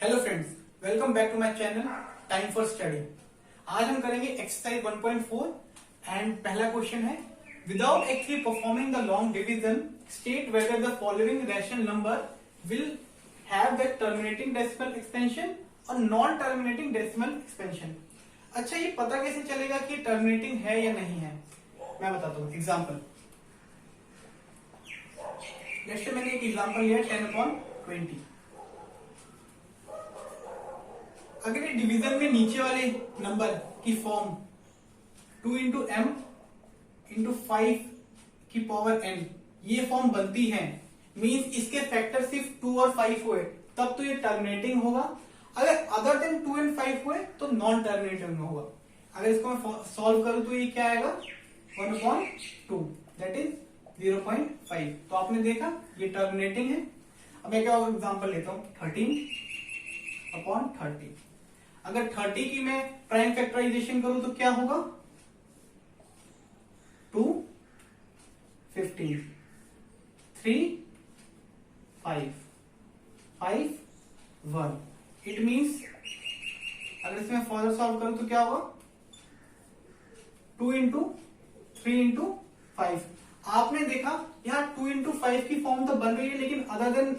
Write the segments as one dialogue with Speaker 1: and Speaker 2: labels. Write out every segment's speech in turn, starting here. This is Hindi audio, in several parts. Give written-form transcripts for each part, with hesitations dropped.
Speaker 1: Hello friends, welcome back to my channel time for study. आज हम करेंगे एक्सरसाइज 1.4 एंड पहला क्वेश्चन है without actually performing the long division state whether the following rational number will have the terminating decimal expansion और नॉन टर्मिनेटिंग डेसिमल एक्सपेंशन। अच्छा, ये पता कैसे चलेगा कि टर्मिनेटिंग है या नहीं है? मैं बताता हूँ। एग्जाम्पल, जैसे मैंने एक एग्जाम्पल लिया 10/20। अगर ये डिवीजन में नीचे वाले नंबर की फॉर्म 2 इंटू एम इंटू 5 की पावर n ये फॉर्म बनती है, मींस इसके फैक्टर सिर्फ 2 और 5 हुए तब तो ये टर्मिनेटिंग होगा। अगर अदर देन 2 एंड 5 हुए तो नॉन टर्मिनेटिंग होगा। अगर इसको मैं सॉल्व करूं तो ये क्या आएगा 1/2 दैट इज 0.5। तो आपने देखा ये टर्मिनेटिंग है। अब मैं क्या एग्जांपल लेता हूं 13/30। अगर 30 की मैं प्राइम फैक्टराइजेशन करूं तो क्या होगा 2 15 3 5 5 1। इट मींस अगर इसमें फर्दर सॉल्व करूं तो क्या होगा 2 इंटू 3 इंटू 5। आपने देखा यहां 2 इंटू 5 की फॉर्म तो बन रही है, लेकिन अदर देन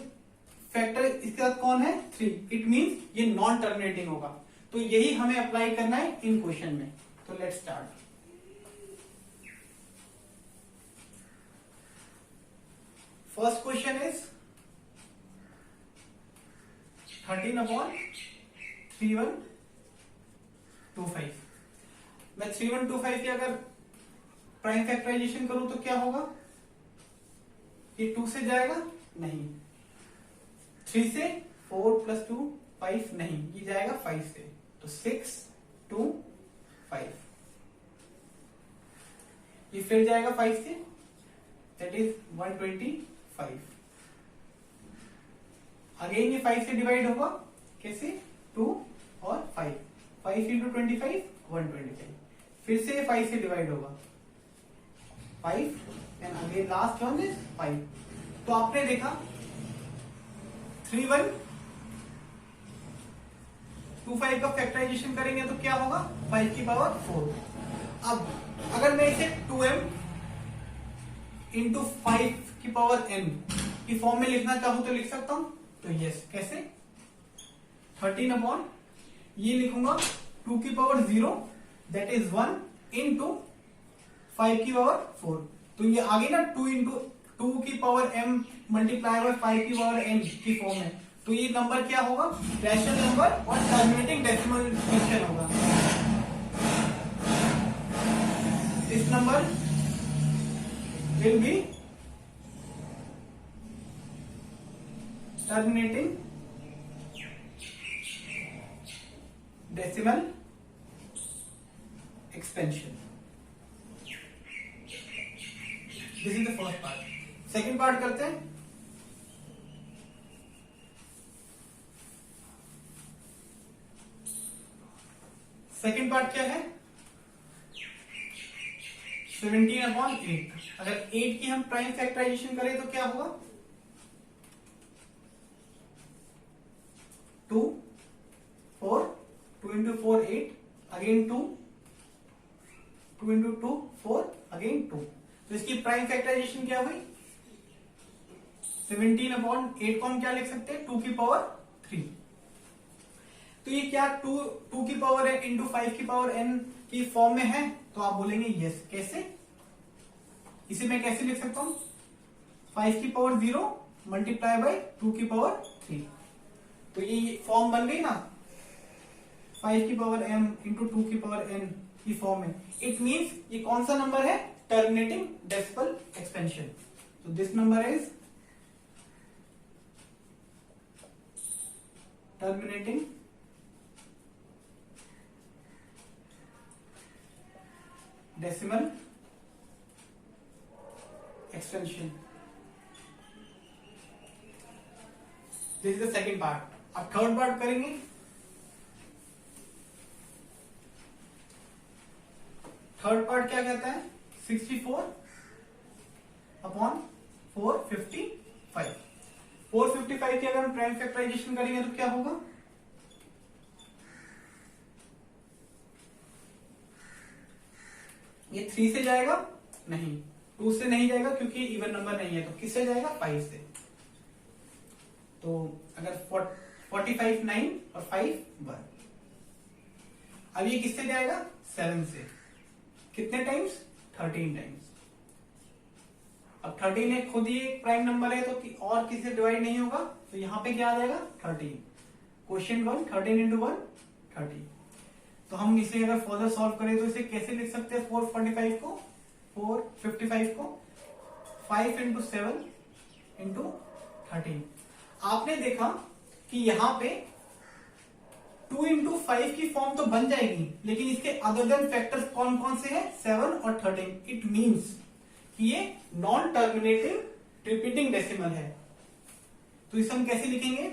Speaker 1: फैक्टर इसके साथ कौन है 3। इट मींस ये नॉन टर्मिनेटिंग होगा। तो यही हमें अप्लाई करना है इन क्वेश्चन में। तो let's start. First question is 13/3125। मैं 3125 की अगर प्राइम फैक्टराइजेशन करूं तो क्या होगा, ये 2 से जाएगा नहीं, 3 से 4 + 2 5 नहीं, ये जाएगा 5 से, तो 6 2 5। ये फिर जाएगा 5 से, दैट इज 125। अगेन ये 5 से डिवाइड होगा, कैसे 2 और 5, 5 इंटू 25 125। फिर से 5 से डिवाइड होगा 5 and again last one is 5। तो आपने देखा 3125 का फैक्टराइजेशन करेंगे तो क्या होगा 5 की पावर 4। अब अगर मैं इसे 2m इंटू 5 की पावर n की फॉर्म में लिखना चाहूं तो लिख सकता हूं। तो यस, कैसे 13 ये लिखूंगा 2 की पावर 0 दैट इज 1 इंटू 5 की पावर 4। तो ये आगे ना 2 इंटू 2 की पावर m मल्टीप्लाई बाय 5 की पावर n की फॉर्म है। तो ये नंबर क्या होगा रैशनल नंबर और टर्मिनेटिंग डेसिमल एक्सपेंशन होगा। This number will be terminating decimal expansion. This is the first part. Second part करते हैं। सेकेंड पार्ट क्या है 17/8। अगर 8 की हम प्राइम फैक्टराइजेशन करें तो क्या होगा 2 4 2 इंटू 4 8 अगेन 2 2 इंटू 2 4 अगेन 2। तो इसकी प्राइम फैक्टराइजेशन क्या हुई 17/8 को हम क्या लिख सकते हैं 2 की पावर 3। तो ये क्या 2 की पावर n इंटू 5 की पावर n की फॉर्म में है? तो आप बोलेंगे यस। कैसे? इसे मैं कैसे लिख सकता हूं 5 की पावर 0 मल्टीप्लाई बाय 2 की पावर 3। तो ये फॉर्म बन गई ना 5 की पावर m इंटू 2 की पावर n की फॉर्म में। इट मींस ये कौन सा नंबर है टर्मिनेटिंग डेसिमल एक्सपेंशन। तो this number is terminating decimal expansion. This is the second part. अब थर्ड पार्ट करेंगे। थर्ड पार्ट क्या कहता है 64/455। 455 की अगर हम प्राइम फैक्टराइजेशन करेंगे तो क्या होगा ये 3 से जाएगा नहीं, 2 से नहीं जाएगा क्योंकि इवन नंबर नहीं है, तो किससे जाएगा 5 से। तो अगर 45 9 और 5 1। अब ये किससे जाएगा 7 से, कितने टाइम्स 13 टाइम्स। अब 13 एक खुद ही एक प्राइम नंबर है तो और किसी से डिवाइड नहीं होगा, तो यहां पे क्या आ जाएगा 13। Question 1 13 into 1 30। तो हम इसे अगर फर्दर सॉल्व करें तो इसे कैसे लिख सकते हैं 455 को 455 को 5 इंटू 7 इंटू 13। आपने देखा कि यहां पे 2 इंटू 5 की फॉर्म तो बन जाएगी, लेकिन इसके अदर देन फैक्टर्स कौन कौन से हैं 7 और 13। इट मींस कि ये नॉन टर्मिनेटिंग रिपीटिंग डेसिमल है। तो इसे हम कैसे लिखेंगे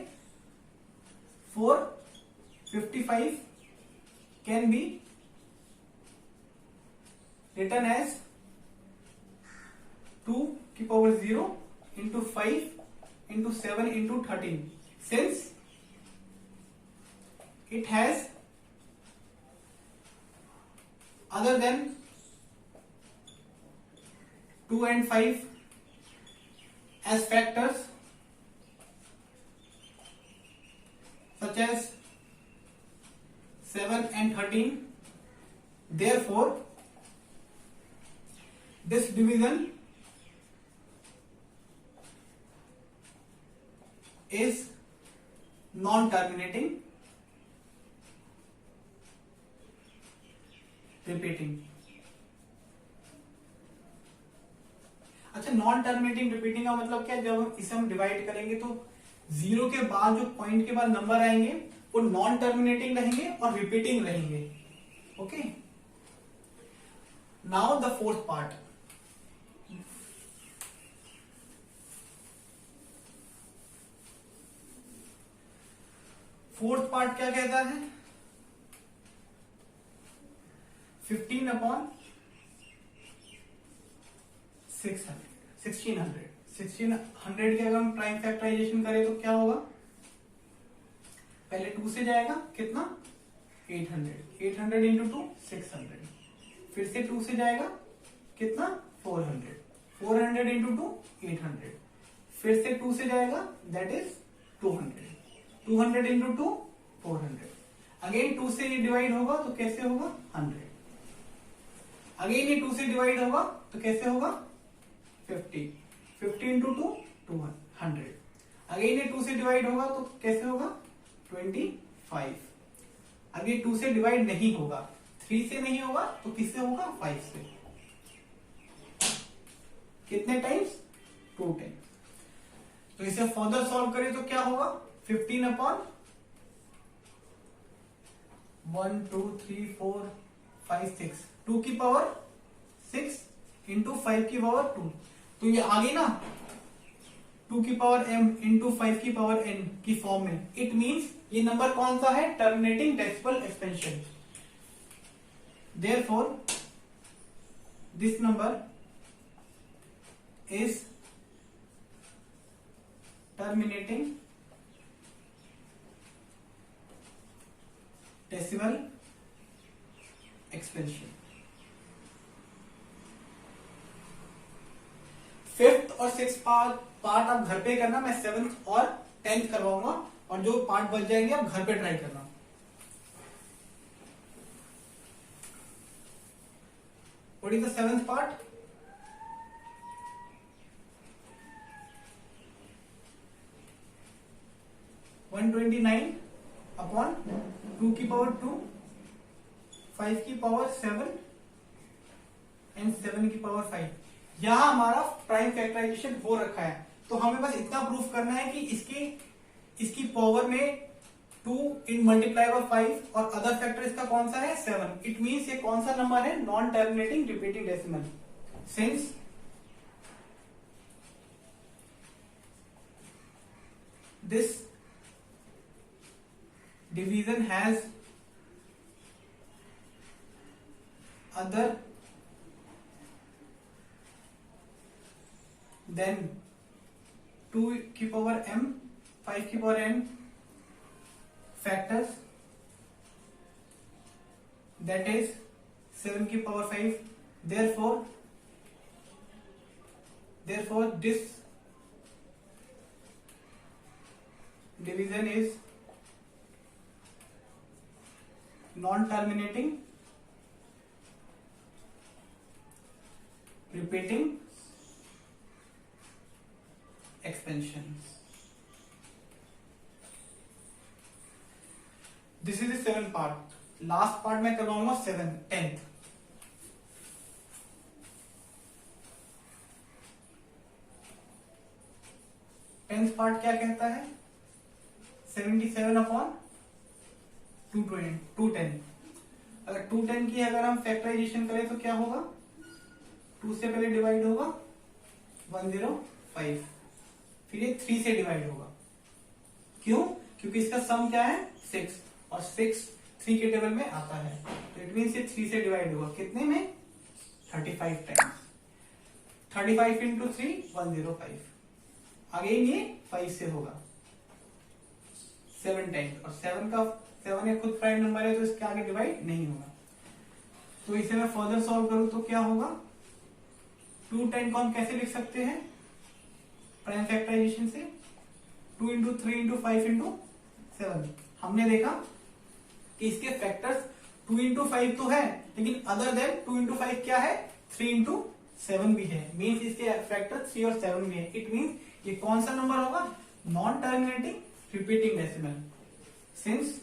Speaker 1: 455 कैन बी रिटन एज 2 की power 0 into 5 into 7 into 13 since it has other than 2 and 5 as factors such as 7 and 13. Therefore, this division is non-terminating repeating. अच्छा, नॉन टर्मिनेटिंग रिपीटिंग का मतलब क्या, जब इसे हम डिवाइड करेंगे तो 0 के बाद जो पॉइंट के बाद नंबर आएंगे वो नॉन टर्मिनेटिंग रहेंगे और रिपीटिंग रहेंगे। Okay, now the fourth part. Fourth part क्या कहता है 15 अपॉन 1600 के अगर हम प्राइम फैक्टराइजेशन करें तो क्या होगा, पहले 2 से जाएगा कितना 800 इंटू 2 600, फिर से 2 से जाएगा कितना 400 इंटू 2 800, फिर से 2 से जाएगा दैट इज 200 इंटू 2 400। अगेन 2 से ये डिवाइड होगा तो कैसे होगा 100। अगेन ये 2 से डिवाइड होगा तो कैसे होगा 50 इंटू 2 200। अगेन ये 2 से डिवाइड होगा तो कैसे होगा 25। अभी 2 से डिवाइड नहीं होगा, 3 से नहीं होगा तो किससे होगा 5 से। कितने टाइम्स 2 टाइम्स। तो इसे फर्दर सॉल्व करें तो क्या होगा 15 अपॉन 1 2 3 4 5 6 2 की पावर 6 इंटू 5 की पावर 2। तो ये आ गई ना 2 की पावर m इंटू 5 की पावर n की फॉर्म में। इट मींस ये नंबर कौन सा है terminating decimal expansion. Therefore this number is terminating decimal expansion. Fifth और सिक्स पार्ट आप घर पे करना, मैं 7th और 10th करवाऊंगा, और जो पार्ट बच जाएंगे आप घर पे ट्राई करना। What is the 7th part 129 upon 2 की पावर 2 5 की पावर 7 एंड 7 की पावर 5। यहां हमारा प्राइम फैक्टराइजेशन हो रखा है, तो हमें बस इतना प्रूफ करना है कि इसकी पावर में 2 इन मल्टीप्लाई बाय 5 और अदर फैक्टर इसका कौन सा है 7। इट मींस ये कौन सा नंबर है non terminating repeating decimal. Since this division has other than 2 की पावर m 5 की power n factors, that is 7 की power 5 therefore this division is non-terminating repeating expansion. This is the 7th part. Last part में करवाऊंगा 10th. पार्ट क्या कहता है? 77/210. अगर 210 की अगर हम फैक्टराइजेशन करें तो क्या होगा? 2 से पहले डिवाइड होगा 105, फिर ये 3 से डिवाइड होगा. क्यों? क्योंकि इसका सम क्या है? 6, और 6 3 के टेबल में आता है, तो इट मीन ये 3 से डिवाइड होगा. कितने में? 35 टाइम्स. 35 इंटू 3 105. अगेन ये 5 से होगा 7 टाइम्स, और 7 एक खुद प्राइम नंबर है तो इसके आगे डिवाइड नहीं होगा. तो इसे मैं फर्दर सॉल्व करूं तो क्या होगा? 210 को हम कैसे लिख सकते हैं प्राइम फैक्टराइजेशन से? 2 इंटू 3 इंटू 5 इंटू 7. हमने देखा कि इसके फैक्टर्स 2 इंटू 5 तो है, लेकिन अदर देन 2 इंटू 5 क्या है? 3 इंटू 7 भी है. मीन्स इसके फैक्टर 3 और 7 भी है. इट मीन्स ये कौन सा नंबर होगा? Non terminating repeating decimal. Since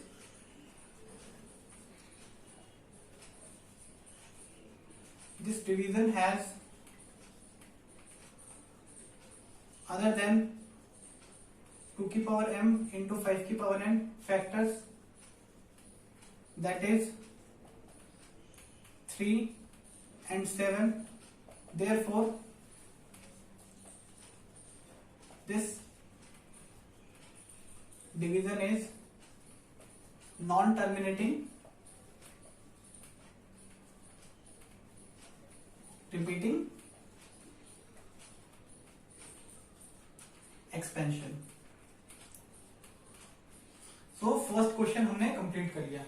Speaker 1: this division has other than 2 की पावर m into 5 की power n factors, that is 3 and 7. Therefore this division is non-terminating repeating expansion. So first question हमने कंप्लीट कर लिया.